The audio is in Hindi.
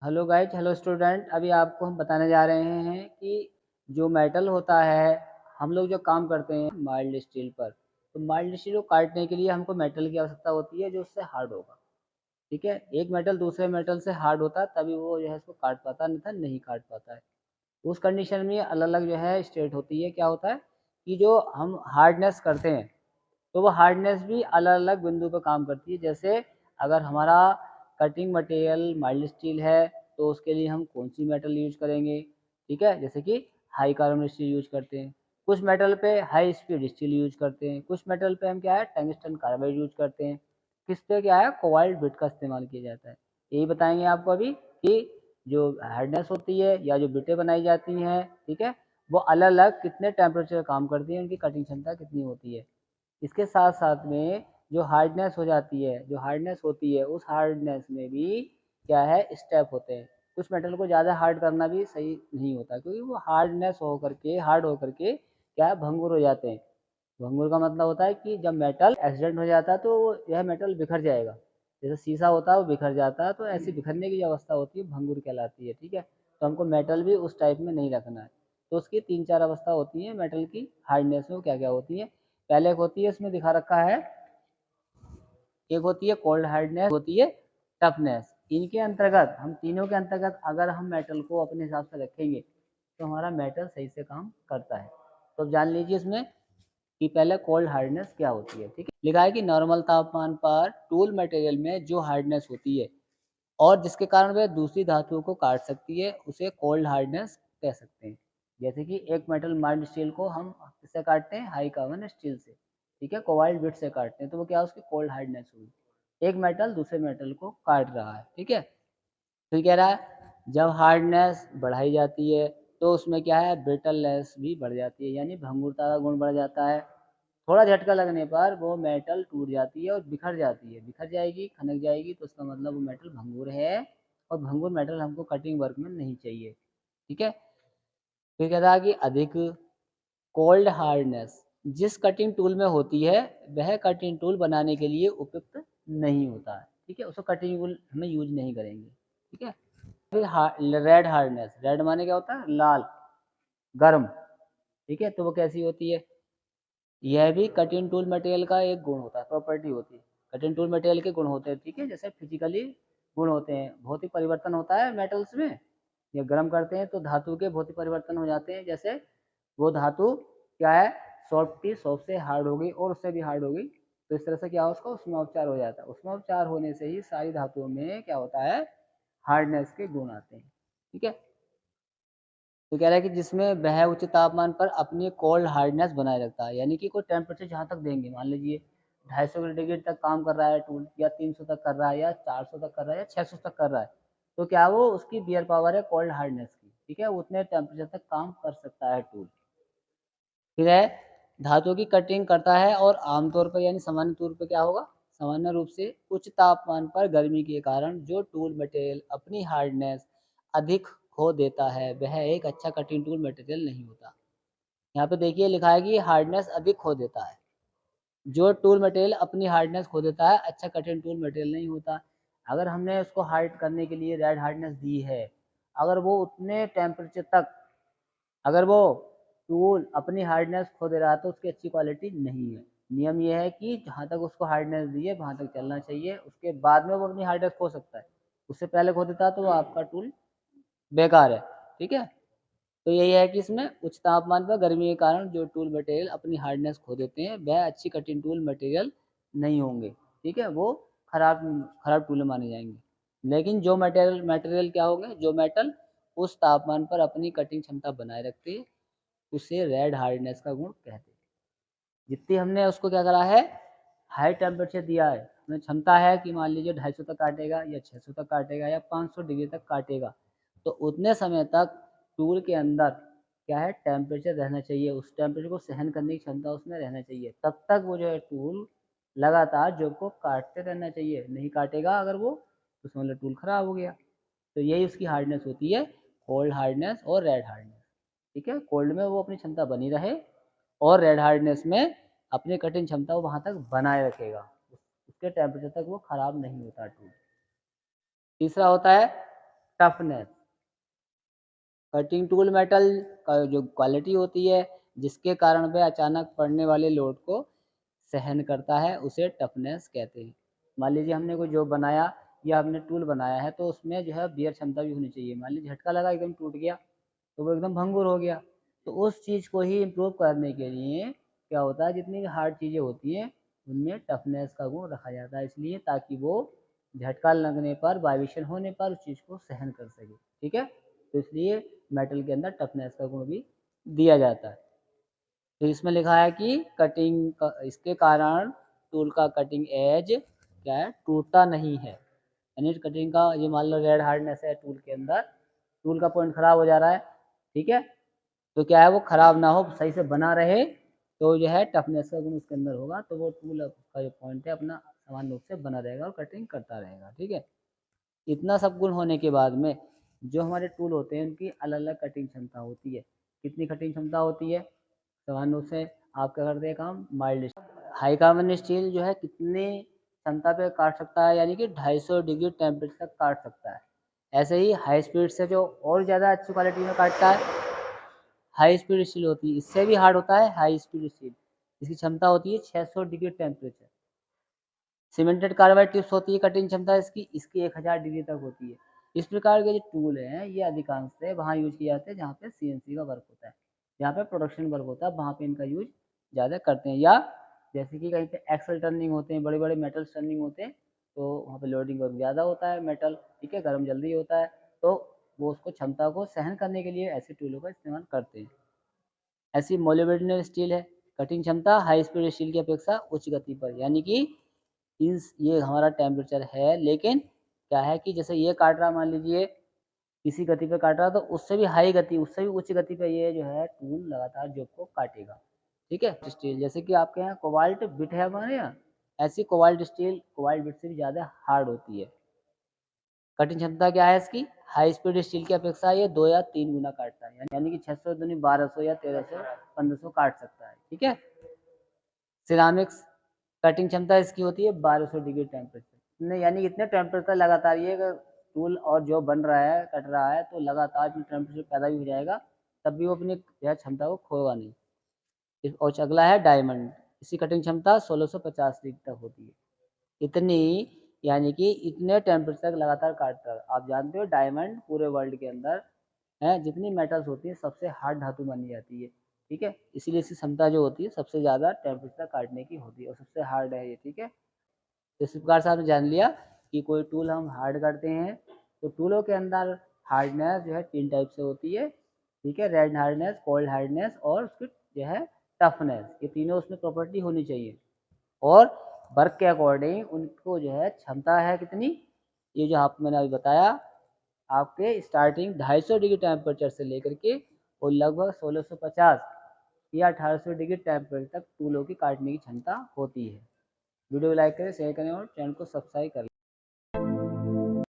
Hello guys, hello student. अभी आपको हम बताने जा रहे हैं कि जो मेटल होता है, हम लोग जो काम करते हैं माइल्ड स्टील पर, तो माइल्ड स्टील को काटने के लिए हमको मेटल की आवश्यकता होती है जो उससे हार्ड होगा। ठीक है, एक मेटल दूसरे मेटल से हार्ड होता है तभी वो जो है इसको काट पाता है, अन्यथा नहीं काट पाता है। उस कंडीशन में अलग अलग जो है स्टेट होती है। क्या होता है कि जो हम हार्डनेस करते हैं तो वो हार्डनेस भी अलग अलग बिंदु पर काम करती है। जैसे अगर हमारा कटिंग मटेरियल माइल्ड स्टील है तो उसके लिए हम कौन सी मेटल यूज करेंगे। ठीक है, जैसे कि हाई कार्बन स्टील यूज करते हैं, कुछ मेटल पे हाई स्पीड स्टील यूज करते हैं, कुछ मेटल पे हम क्या है टंगस्टन कार्बाइड यूज करते हैं, किस पे क्या है कोबाल्ट बिट का इस्तेमाल किया जाता है। यही बताएंगे आपको अभी कि जो हार्डनेस होती है या जो बिटें बनाई जाती हैं, ठीक है, वो अलग अलग कितने टेम्परेचर काम करती हैं, उनकी कटिंग क्षमता कितनी होती है। इसके साथ साथ में जो हार्डनेस हो जाती है, जो हार्डनेस होती है, उस हार्डनेस में भी क्या है स्टेप होते हैं। कुछ मेटल को ज़्यादा हार्ड करना भी सही नहीं होता, क्योंकि वो हार्डनेस होकर के हार्ड होकर के क्या है भंगुर हो जाते हैं। भंगुर का मतलब होता है कि जब मेटल एक्सीडेंट हो जाता है तो यह मेटल बिखर जाएगा। जैसे शीशा होता है वो बिखर जाता है, तो ऐसी बिखरने की जो अवस्था होती है भंगुर कहलाती है। ठीक है, तो हमको मेटल भी उस टाइप में नहीं रखना है। तो उसकी तीन चार अवस्था होती है मेटल की हार्डनेस में, क्या क्या होती है। पहले एक होती है, इसमें दिखा रखा है, एक होती है कोल्ड हार्डनेस, होती है टफनेस। इनके अंतर्गत हम तीनों के अंतर्गत अगर हम मेटल को अपने हिसाब से रखेंगे तो हमारा मेटल सही से काम करता है। तो अब जान लीजिए इसमें कि पहले कोल्ड हार्डनेस क्या होती है। ठीक है, लिखा है कि नॉर्मल तापमान पर टूल मटेरियल में जो हार्डनेस होती है और जिसके कारण वह दूसरी धातुओं को काट सकती है उसे कोल्ड हार्डनेस कह सकते हैं। जैसे कि एक मेटल माइल्ड स्टील को हम किससे काटते हैं, हाई कार्बन स्टील से। ठीक है, कोबाल्ट बिट से काटते हैं, तो वो क्या उसकी कोल्ड हार्डनेस हुई। एक मेटल दूसरे मेटल को काट रहा है। ठीक है, फिर कह रहा है जब हार्डनेस बढ़ाई जाती है तो उसमें क्या है ब्रिटलनेस भी बढ़ जाती है, यानी भंगुरता का गुण बढ़ जाता है। थोड़ा झटका लगने पर वो मेटल टूट जाती है और बिखर जाती है, बिखर जाएगी, खनक जाएगी, तो उसका मतलब वो मेटल भंगुर है और भंगुर मेटल हमको कटिंग वर्क में नहीं चाहिए। ठीक है, फिर कहता है कि अधिक कोल्ड हार्डनेस जिस कटिंग टूल में होती है वह कटिंग टूल बनाने के लिए उपयुक्त नहीं होता है। ठीक है, उसको कटिंग टूल हमें यूज नहीं करेंगे। ठीक है, फिर रेड हार्डनेस, रेड माने क्या होता है लाल, गर्म। ठीक है, तो वो कैसी होती है, यह भी कटिंग टूल मटेरियल का एक गुण होता है, प्रॉपर्टी होती है। कटिंग टूल मटेरियल के गुण होते हैं। ठीक है, जैसे फिजिकली गुण होते हैं, भौतिक परिवर्तन होता है मेटल्स में। ये गर्म करते हैं तो धातु के भौतिक परिवर्तन हो जाते हैं। जैसे वो धातु क्या है सॉफ्ट की सॉफ्ट से हार्ड हो गई और उससे भी हार्ड हो गई, तो इस तरह से क्या उसका उष्माउपचार हो जाता है। उष्माउपचार होने से ही सारी धातुओं में क्या होता है हार्डनेस के गुण आते हैं। ठीक है, तो कह रहा है कि जिसमें वह उच्च तापमान पर अपनी कोल्ड हार्डनेस बनाए रखता है, यानी कि कोई टेम्परेचर जहाँ तक देंगे, मान लीजिए 250 डिग्री तक काम कर रहा है टूल, या 300 तक कर रहा है, या 400 तक कर रहा है, या 600 तक कर रहा है, तो क्या वो उसकी बियर पावर है कोल्ड हार्डनेस की। ठीक है, उतने टेम्परेचर तक काम कर सकता है टूल। फिर है धातु की कटिंग करता है और आमतौर पर यानी सामान्य तौर पर क्या होगा, सामान्य रूप से उच्च तापमान पर गर्मी के कारण जो टूल मटेरियल अपनी हार्डनेस अधिक खो देता है वह एक अच्छा कटिंग टूल मटेरियल नहीं होता। यहाँ पे देखिए लिखा है कि हार्डनेस अधिक खो देता है। जो टूल मटेरियल अपनी हार्डनेस खो देता है अच्छा कटिंग टूल मटेरियल नहीं होता। अगर हमने उसको हार्ड करने के लिए रेड हार्डनेस दी है, अगर वो उतने टेम्परेचर तक अगर वो टूल अपनी हार्डनेस खो दे रहा है तो उसकी अच्छी क्वालिटी नहीं है। नियम ये है कि जहाँ तक उसको हार्डनेस दी है वहाँ तक चलना चाहिए, उसके बाद में वो अपनी हार्डनेस खो सकता है। उससे पहले खो देता है तो वो आपका टूल बेकार है। ठीक है, तो यही है कि इसमें उच्च तापमान पर गर्मी के कारण जो टूल मटेरियल अपनी हार्डनेस खो देते हैं वह अच्छी कटिंग टूल मटेरियल नहीं होंगे। ठीक है, वो खराब खराब टूल माने जाएंगे। लेकिन जो मटेरियल मटेरियल क्या होंगे, जो मेटल उस तापमान पर अपनी कटिंग क्षमता बनाए रखते हैं उसे रेड हार्डनेस का गुण कहते हैं। जितनी हमने उसको क्या करा है हाई टेम्परेचर दिया है, हमें क्षमता है कि मान लीजिए 250 तक काटेगा या 600 तक काटेगा या 500 डिग्री तक काटेगा, तो उतने समय तक टूल के अंदर क्या है टेम्परेचर रहना चाहिए, उस टेम्परेचर को सहन करने की क्षमता उसमें रहना चाहिए। तब तक वो जो है टूल लगातार जॉब को काटते रहना चाहिए, नहीं काटेगा अगर वो तो समझ लो टूल खराब हो गया। तो यही उसकी हार्डनेस होती है, कोल्ड हार्डनेस और रेड हार्डनेस। ठीक है, कोल्ड में वो अपनी क्षमता बनी रहे और रेड हार्डनेस में अपनी कटिंग क्षमता वो वहाँ तक बनाए रखेगा, उसके टेम्परेचर तक वो खराब नहीं होता टूल। तीसरा होता है टफनेस। कटिंग टूल मेटल का जो क्वालिटी होती है जिसके कारण वह अचानक पड़ने वाले लोड को सहन करता है, उसे टफनेस कहते हैं। मान लीजिए हमने कोई जॉब बनाया या हमने टूल बनाया है तो उसमें जो है बियर क्षमता भी होनी चाहिए। मान लीजिए झटका लगा एकदम टूट गया तो वो एकदम भंगुर हो गया, तो उस चीज़ को ही इम्प्रूव करने के लिए क्या होता है, जितनी भी हार्ड चीज़ें होती हैं उनमें टफनेस का गुण रखा जाता है, इसलिए ताकि वो झटका लगने पर, वाइब्रेशन होने पर उस चीज़ को सहन कर सके। ठीक है, तो इसलिए मेटल के अंदर टफनेस का गुण भी दिया जाता है। तो इसमें लिखा है कि कटिंग का, इसके कारण टूल का कटिंग एज क्या है, टूटता नहीं है। यानी कटिंग का ये मान लो रेड हार्डनेस है टूल के अंदर, टूल का पॉइंट खराब हो जा रहा है, ठीक है, तो क्या है वो खराब ना हो, सही से बना रहे, तो जो है टफनेस का गुण उसके अंदर होगा, तो वो टूल का जो पॉइंट है अपना समान रूप से बना रहेगा और कटिंग करता रहेगा। ठीक है, इतना सब गुण होने के बाद में जो हमारे टूल होते हैं उनकी अलग अलग कटिंग क्षमता होती है। कितनी कटिंग क्षमता होती है? समान रूप से आप क्या करते हैं काम, माइल्ड हाई कार्बन स्टील जो है कितने क्षमता पे काट सकता है, यानी कि 250 डिग्री टेम्परेचर तक काट सकता है। ऐसे ही हाई स्पीड से जो और ज़्यादा अच्छी क्वालिटी में काटता है हाई स्पीड स्टील होती है, इससे भी हार्ड होता है हाई स्पीड स्टील, इसकी क्षमता होती है 600 degree temperature. Cemented carbide tips होती है, कटिंग क्षमता इसकी 1000 डिग्री तक होती है। इस प्रकार के जो टूल हैं ये अधिकांश से वहाँ यूज किए जाते हैं जहाँ पे सीएनसी का वर्क होता है, जहाँ पे प्रोडक्शन वर्क होता है वहाँ पे इनका यूज ज़्यादा करते हैं। या जैसे कि कहीं पे एक्सल टर्निंग होते हैं, बड़े बड़े मेटल टर्निंग होते हैं, तो वहाँ पे लोडिंग वर्क ज़्यादा होता है, मेटल ठीक है गर्म जल्दी होता है, तो वो उसको क्षमता को सहन करने के लिए ऐसे टूलों का इस्तेमाल करते हैं। ऐसी मोलिब्डेनम स्टील है, कटिंग क्षमता हाई स्पीड स्टील की अपेक्षा उच्च गति पर, यानी कि ये हमारा टेम्परेचर है, लेकिन क्या है कि जैसे ये काट रहा, मान लीजिए इसी गति पे काट रहा, तो उससे भी हाई गति, उससे भी उच्च गति पे ये जो है टूल लगातार जॉब को काटेगा। ठीक है, स्टील जैसे कि आपके यहाँ कोबाल्ट बिट है, हमारे यहाँ ऐसी कोबाल्ट स्टील कोबाल्ट बिट से भी ज़्यादा हार्ड होती है। कटिंग क्षमता क्या है इसकी, हाई स्पीड स्टील की अपेक्षा ये 2 या 3 गुना काटता है, यानी कि 600 दूनी 1200 या 1300 1500 काट सकता है। ठीक है, सिरामिक्स कटिंग क्षमता इसकी होती है 1200 डिग्री टेम्परेचर नहीं, यानी इतने टेम्परेचर लगातार ये टूल और जो बन रहा है कट रहा है तो लगातार टेम्परेचर पैदा भी हो जाएगा, तब भी वो अपनी क्षमता को खोएगा नहीं। और अगला है डायमंड, इसकी कटिंग क्षमता 1650 डिग्री तक होती है। इतनी, यानी कि इतने टेम्परेचर तक लगातार काटता है। आप जानते हो डायमंड पूरे वर्ल्ड के अंदर है जितनी मेटल्स होती है सबसे हार्ड धातु मानी जाती है। ठीक है, इसीलिए इसकी क्षमता जो होती है सबसे ज़्यादा टेम्परेचर काटने की होती है और सबसे हार्ड है ये। ठीक है, तो इस प्रकार से आपने जान लिया कि कोई टूल हम हार्ड करते हैं तो टूलों के अंदर हार्डनेस जो है 3 टाइप से होती है। ठीक है, रेड हार्डनेस, कोल्ड हार्डनेस और उसकी जो है टफनेस, ये तीनों उसमें प्रॉपर्टी होनी चाहिए। और वर्क के अकॉर्डिंग उनको जो है क्षमता है कितनी, ये जो आप मैंने अभी बताया आपके स्टार्टिंग 250 डिग्री टेम्परेचर से लेकर के और लगभग 1650 या 1800 डिग्री टेम्परेचर तक टूलों की काटने की क्षमता होती है। वीडियो को लाइक करें, शेयर करें और चैनल को सब्सक्राइब करें।